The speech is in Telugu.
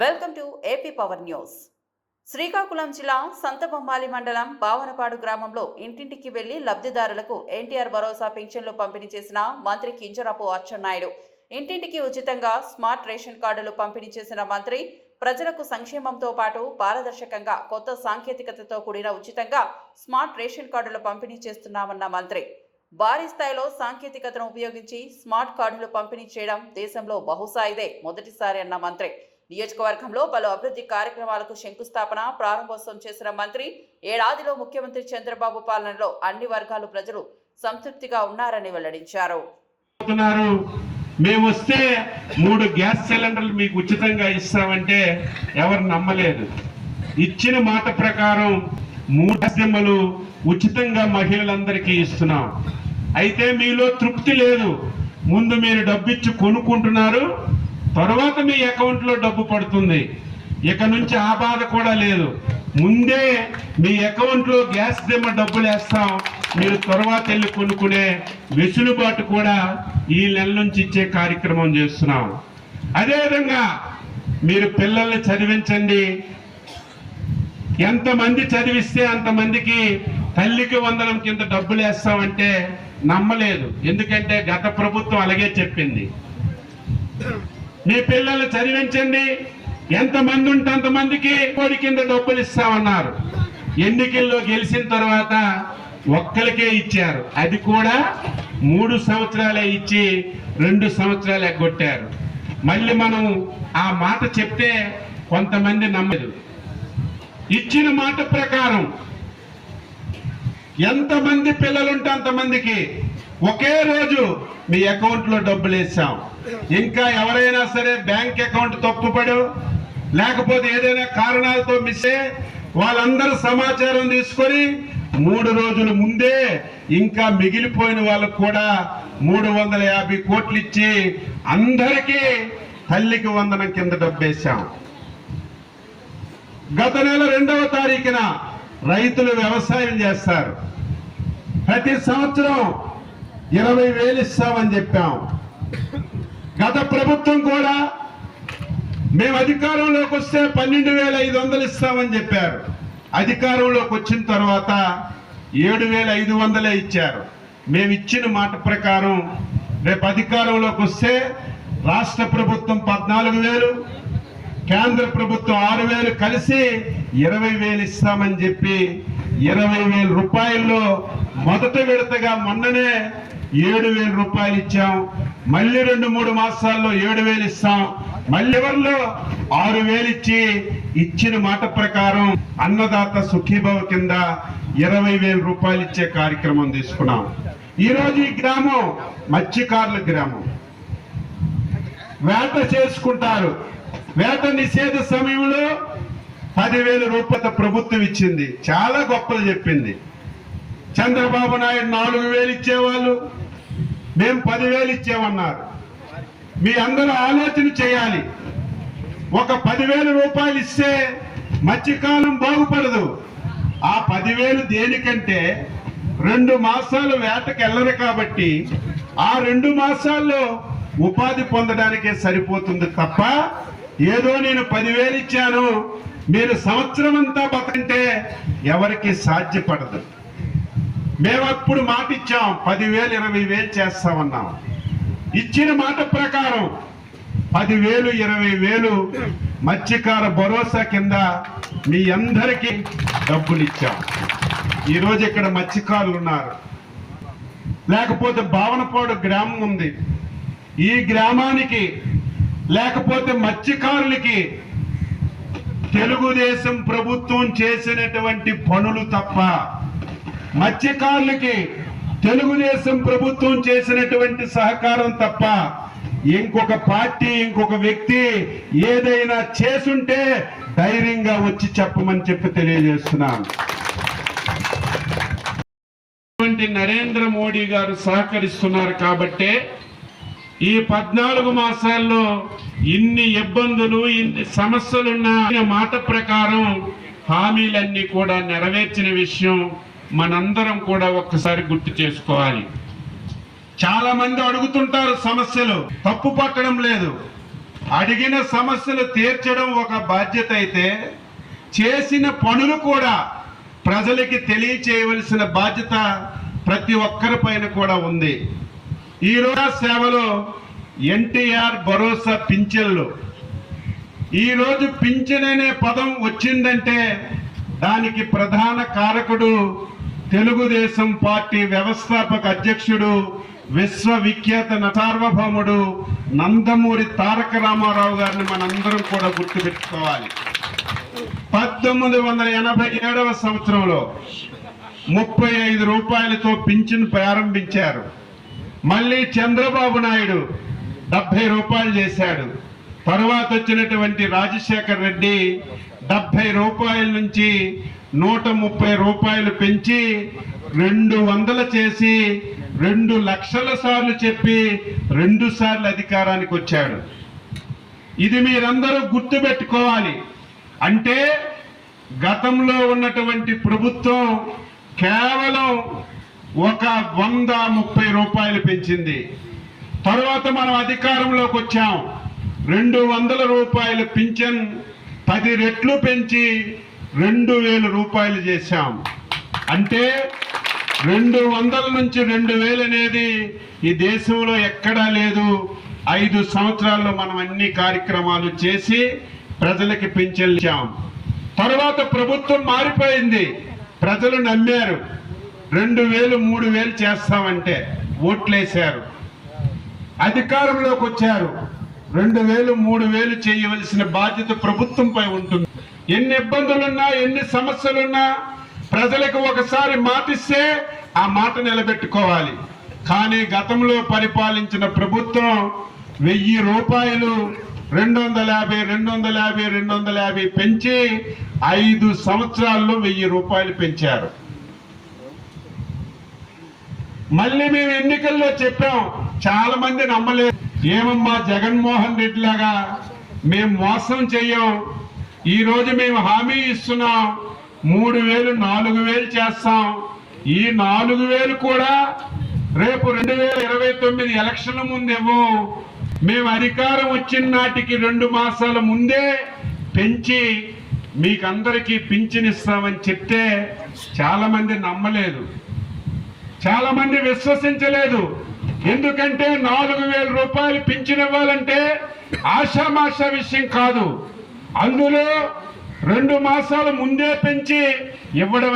Welcome to AP power news. Srikakulam జిల్లా సంతబొమ్మాలి మండలం భావనపాడు గ్రామంలో ఇంటింటికి వెళ్లి లబ్ధిదారులకు ఎన్టీఆర్ భరోసా పింఛన్లు పంపిణీ చేసిన మంత్రి కింజరాపు అచ్చెన్నాయుడు. ఇంటింటికి ఉచితంగా స్మార్ట్ రేషన్ కార్డులు పంపిణీ చేసిన మంత్రి ప్రజలకు సంక్షేమంతో పాటు పారదర్శకంగా కొత్త సాంకేతికతతో కూడిన ఉచితంగా స్మార్ట్ రేషన్ కార్డులు పంపిణీ చేస్తున్నామన్న మంత్రి. భారీ స్థాయిలో సాంకేతికతను ఉపయోగించి స్మార్ట్ కార్డులు పంపిణీ చేయడం దేశంలో బహుశా ఇదే మొదటిసారి అన్న మంత్రి. నియోజకవర్గంలో పలు అభివృద్ధి కార్యక్రమాలకు శంకుస్థాపన ప్రారంభోత్సవం చేసిన మంత్రి ఏడాదిలో ముఖ్యమంత్రి చంద్రబాబు పాలనలో అన్ని వర్గాల ప్రజలు సంతృప్తిగా ఉన్నారని వెల్లడించారు. మేము వస్తే 3 గ్యాస్ సిలిండర్లు మీకు ఉచితంగా ఇస్తామంటే ఎవరు నమ్మలేదు. ఇచ్చిన మాట ప్రకారం 3 సిమ్మలు ఉచితంగా మహిళలందరికీ ఇస్తున్నాం. అయితే మీలో తృప్తి లేదు. ముందు మీరు డబ్బిచ్చి కొనుక్కుంటున్నారు, తర్వాత మీ అకౌంట్లో డబ్బు పడుతుంది. ఇక నుంచి ఆ బాధ కూడా లేదు. ముందే మీ అకౌంట్లో గ్యాస్ దిమ్మ డబ్బులు వేస్తాం, మీరు తర్వాత వెళ్ళి కొనుక్కునే వెసులుబాటు కూడా ఈ నెల నుంచి ఇచ్చే కార్యక్రమం చేస్తున్నాం. అదేవిధంగా మీరు పిల్లల్ని చదివించండి. ఎంతమంది చదివిస్తే అంతమందికి తల్లికి వందనం కింద డబ్బులు వేస్తామంటే నమ్మలేదు. ఎందుకంటే గత ప్రభుత్వం అలాగే చెప్పింది. మీ పిల్లల్ని చదివించండి, ఎంతమంది ఉంటే అంతమందికి కోడి కింద డబ్బులు ఇస్తామన్నారు. ఎన్నికల్లో గెలిచిన తర్వాత ఒక్కరికే ఇచ్చారు. అది కూడా 3 సంవత్సరాలే ఇచ్చి 2 సంవత్సరాలు ఎగ్గొట్టారు. మళ్ళీ మనం ఆ మాట చెప్తే కొంతమంది నమ్మదు. ఇచ్చిన మాట ప్రకారం ఎంతమంది పిల్లలుంటే అంతమందికి ఒకే రోజు మీ అకౌంట్లో డబ్బులు వేసాం. ఇంకా ఎవరైనా సరే బ్యాంక్ అకౌంట్ తప్పుపడు లేకపోతే ఏదైనా కారణాలతో మిస్ అయ్యే వాళ్ళందరూ సమాచారం తీసుకొని 3 రోజుల ముందే ఇంకా మిగిలిపోయిన వాళ్ళకు కూడా 350 కోట్లు ఇచ్చి అందరికీ తల్లికి వందనం కింద డబ్బు వేసాం. గత నెల 2వ తారీఖున రైతులు వ్యవసాయం చేస్తారు. ప్రతి సంవత్సరం 20,000 ఇస్తామని చెప్పాం. గత ప్రభుత్వం కూడా మేము అధికారంలోకి వస్తే 12,500 ఇస్తామని చెప్పారు. అధికారంలోకి వచ్చిన తర్వాత 7,500 ఇచ్చారు. మేము ఇచ్చిన మాట ప్రకారం రేపు అధికారంలోకి వస్తే రాష్ట్ర ప్రభుత్వం 14,000, కేంద్ర ప్రభుత్వం 6,000 కలిసి 20,000 ఇస్తామని చెప్పి 20,000 రూపాయల్లో మొదటి విడతగా మొన్ననే 7,000 రూపాయలు ఇచ్చాం. మళ్ళీ 2-3 మాసాల్లో 7,000 ఇస్తాం. మళ్ళీ ఎవరిలో 6,000 ఇచ్చి ఇచ్చిన మాట ప్రకారం అన్నదాత సుఖీభవ కింద 20,000 రూపాయలు ఇచ్చే కార్యక్రమం తీసుకున్నాం. ఈరోజు ఈ గ్రామం మత్స్యకారుల గ్రామం. వేట చేసుకుంటారు. వేట నిషేధ సమయంలో 10,000 రూపాయల ప్రభుత్వం ఇచ్చింది. చాలా గొప్పలు చెప్పింది. చంద్రబాబు నాయుడు 4,000 ఇచ్చేవాళ్ళు, మేము 10,000 ఇచ్చేమన్నారు. మీ అందరూ ఆలోచన చేయాలి. ఒక 10,000 రూపాయలు ఇస్తే మత్స్యకాలం బాగుపడదు. ఆ 10,000 దేనికంటే 2 మాసాలు వేటకు వెళ్ళరు కాబట్టి ఆ 2 మాసాల్లో ఉపాధి పొందడానికే సరిపోతుంది తప్ప ఏదో నేను 10,000 ఇచ్చాను మీరు సంవత్సరం అంతా బతంటే ఎవరికి సాధ్యపడదు. మేము అప్పుడు మాట ఇచ్చాం, 10,000 20,000 చేస్తామన్నాం. ఇచ్చిన మాట ప్రకారం 10,000 20,000 మత్స్యకార భరోసా కింద మీ అందరికీ డబ్బులు ఇచ్చాం. ఈరోజు ఇక్కడ మత్స్యకారులు ఉన్నారు. లేకపోతే భావనపాడు గ్రామం ఉంది. ఈ గ్రామానికి లేకపోతే మత్స్యకారులకి తెలుగుదేశం ప్రభుత్వం చేసినటువంటి పనులు తప్ప, మత్స్యకారులకి తెలుగుదేశం ప్రభుత్వం చేసినటువంటి సహకారం తప్ప ఇంకొక పార్టీ ఇంకొక వ్యక్తి ఏదైనా చేసుంటే ధైర్యంగా వచ్చి చెప్పమని చెప్పి తెలియజేస్తున్నాను. నరేంద్ర మోడీ గారు సహకరిస్తున్నారు కాబట్టే ఈ 14 మాసాల్లో ఇన్ని ఇబ్బందులు ఇన్ని సమస్యలున్న మాట ప్రకారం హామీలన్నీ కూడా నెరవేర్చిన విషయం మనందరం కూడా ఒక్కసారి గుర్తు చేసుకోవాలి. చాలా మంది అడుగుతుంటారు సమస్యలు, తప్పు పట్టడం లేదు. అడిగిన సమస్యలు తీర్చడం ఒక బాధ్యత అయితే చేసిన పనులు కూడా ప్రజలకి తెలియచేయవలసిన బాధ్యత ప్రతి ఒక్కరిపైన కూడా ఉంది. ఈ రోజు సేవలో ఎన్టీఆర్ భరోసా పింఛన్లు, ఈరోజు పింఛన్ అనే పదం వచ్చిందంటే దానికి ప్రధాన కారకుడు తెలుగుదేశం పార్టీ వ్యవస్థాపక అధ్యక్షుడు విశ్వవిఖ్యాత సార్వభౌముడు నందమూరి తారక రామారావు గారిని మనందరం కూడా గుర్తుపెట్టుకోవాలి. 1987వ సంవత్సరంలో 35 రూపాయలతో పింఛన్ ప్రారంభించారు. మళ్ళీ చంద్రబాబు నాయుడు 70 రూపాయలు చేశాడు. తర్వాత వచ్చినటువంటి రాజశేఖర్ రెడ్డి 70 రూపాయల నుంచి 130 రూపాయలు పెంచి 200 చేసి 2 లక్షల సార్లు చెప్పి 2 సార్లు అధికారానికి వచ్చాడు. ఇది మీరందరూ గుర్తుపెట్టుకోవాలి. అంటే గతంలో ఉన్నటువంటి ప్రభుత్వం కేవలం 130 రూపాయలు పెంచింది. తర్వాత మనం అధికారంలోకి వచ్చాం. 200 రూపాయలు పింఛన్ 10 రెట్లు పెంచి 2000 రూపాయలు చేశాం. అంటే 200 నుంచి 2000 అనేది ఈ దేశంలో ఎక్కడా లేదు. 5 సంవత్సరాల్లో మనం అన్ని కార్యక్రమాలు చేసి ప్రజలకి పింఛన్లు ఇచ్చాం. తర్వాత ప్రభుత్వం మారిపోయింది. ప్రజలు నమ్మారు. 2000 3000 చేస్తామంటే ఓట్లేశారు. అధికారంలోకి వచ్చారు. 2000 3000 చేయవలసిన బాధ్యత ప్రభుత్వంపై ఉంటుంది. ఎన్ని ఇబ్బందులున్నా ఎన్ని సమస్యలున్నా ప్రజలకు ఒకసారి మాటిస్తే ఆ మాట నిలబెట్టుకోవాలి. కానీ గతంలో పరిపాలించిన ప్రభుత్వం 1000 రూపాయలు 250 250 250 పెంచి 5 సంవత్సరాల్లో 1000 రూపాయలు పెంచారు. మళ్ళీ మేము ఎన్నికల్లో చెప్పాం, చాలా మంది నమ్మలేదు. ఏమమ్మా జగన్మోహన్ రెడ్డి లాగా మేము మోసం చెయ్యం, ఈ రోజు మేము హామీ ఇస్తున్నాం, 3000 4000 చేస్తాం. ఈ 4000 కూడా రేపు 2029 ఎలక్షన్ల ముందేమో మేము అధికారం వచ్చిన నాటికి 2 మాసాల ముందే పెంచి మీకందరికీ పింఛన్ ఇస్తామని చెప్తే చాలా మంది నమ్మలేదు, చాలా మంది విశ్వసించలేదు. ఎందుకంటే 4000 రూపాయలు పింఛన్ ఇవ్వాలంటే ఆషామాషా విషయం కాదు. అందులో 2 మాసాల ముందే పెంచి ఇవ్వడం